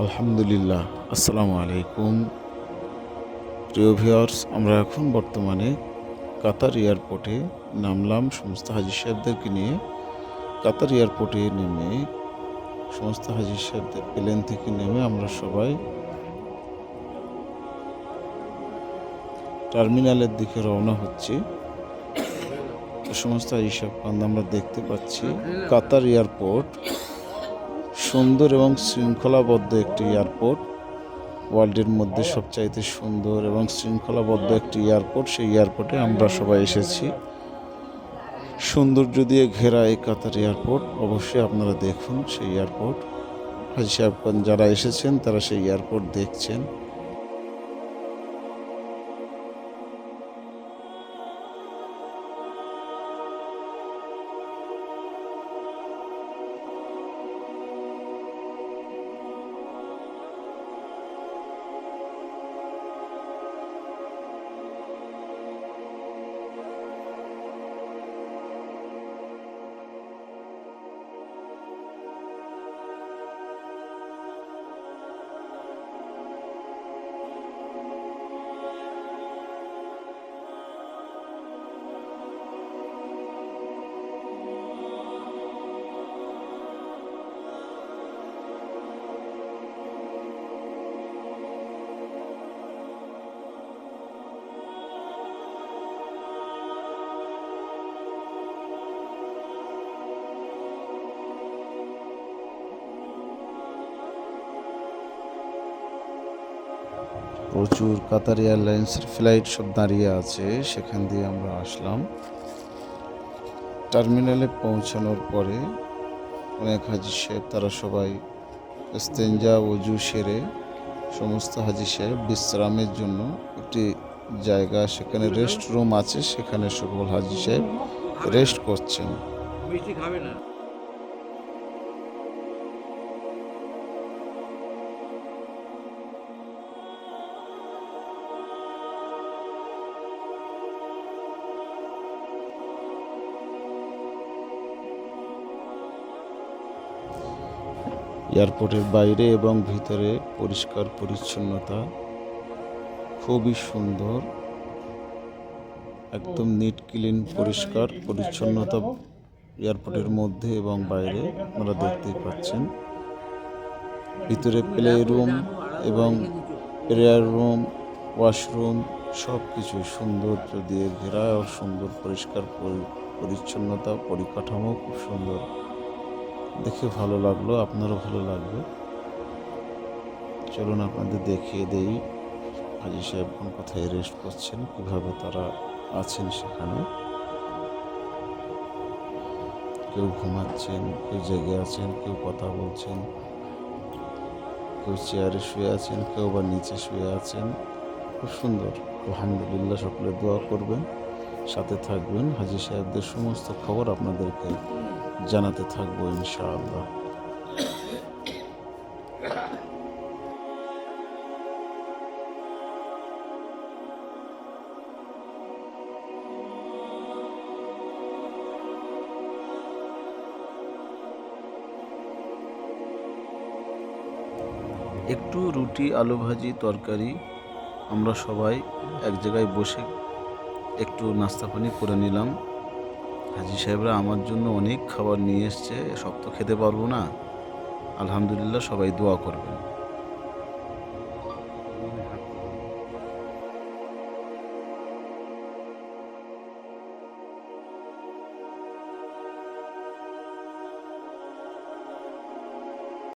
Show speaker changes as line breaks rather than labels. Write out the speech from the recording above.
আলহামদুলিল্লাহ, আসসালামু আলাইকুম। প্রিয় ভিউয়ার্স, আমরা এখন বর্তমানে কাতার এয়ারপোর্টে নামলাম সমস্ত হাজী সাহেবদেরকে নিয়ে। কাতার এয়ারপোর্টে নেমে সমস্ত হাজী সাহেবদের প্লেন থেকে নেমে আমরা সবাই টার্মিনালের দিকে রওনা হচ্ছি। সমস্ত হাজী সাহেবকে আমরা দেখতে পাচ্ছি। কাতার এয়ারপোর্ট সুন্দর এবং শৃঙ্খলাবদ্ধ একটি এয়ারপোর্ট। ওয়ার্ল্ডের মধ্যে সবচাইতে সুন্দর এবং শৃঙ্খলাবদ্ধ একটি এয়ারপোর্ট। সেই এয়ারপোর্টে আমরা সবাই এসেছি। সৌন্দর্য দিয়ে ঘেরা এই কাতার এয়ারপোর্ট অবশ্যই আপনারা দেখুন। সেই এয়ারপোর্ট হাজী সাহেবগঞ্জ যারা এসেছেন তারা সেই এয়ারপোর্ট দেখছেন। প্রচুর কাতার এয়ারলাইন্সের ফ্লাইট সব দাঁড়িয়ে আছে, সেখান দিয়ে আমরা আসলাম। টার্মিনালে পৌঁছানোর পরে অনেক হাজী সাহেব তারা সবাই ইস্তেঞ্জা ওযু সেরে সমস্ত হাজী সাহেব বিশ্রামের জন্য একটি জায়গা, সেখানে রেস্ট রুম আছে, সেখানে সকল হাজী সাহেব রেস্ট করছেন। এয়ারপোর্টের বাইরে এবং ভিতরে পরিষ্কার পরিচ্ছন্নতা খুবই সুন্দর, একদম নিট ক্লিন পরিষ্কার পরিচ্ছন্নতা এয়ারপোর্টের মধ্যে এবং বাইরে আপনারা দেখতেই পাচ্ছেন। ভিতরে প্লে রুম এবং প্রেয়ার রুম, ওয়াশরুম সব কিছু সৌন্দর্য দিয়ে ঘেরা ও সুন্দর পরিষ্কার পরিচ্ছন্নতা, পরিকাঠামো খুব সুন্দর, দেখে ভালো লাগলো, আপনারও ভালো লাগবে। চলুন আপনাদের দেখিয়ে দেই হাজী সাহেবগণ কোথায় রেস্ট করছেন, কীভাবে তারা আছেন সেখানে। কেউ ঘুমাচ্ছেন, কেউ জেগে আছেন, কেউ কথা বলছেন, কেউ চেয়ারে শুয়ে আছেন, কেউ বা নিচে শুয়ে আছেন। খুব সুন্দর। আলহামদুলিল্লাহ, সকলে দোয়া করবেন, সাথে থাকবেন। হাজী সাহেবদের সমস্ত খবর আপনাদেরকে জানাতে থাকবো ইনশাআল্লাহ। একটু রুটি, আলু ভাজি, তরকারি, আমরা সবাই এক জায়গায় বসে একটু নাস্তা পানি করে নিলাম। হাজী সাহেবরা আমার জন্য অনেক খাবার নিয়ে এসছে, সব তো খেতে পারবো না। আলহামদুলিল্লাহ, সবাই দোয়া করবেন।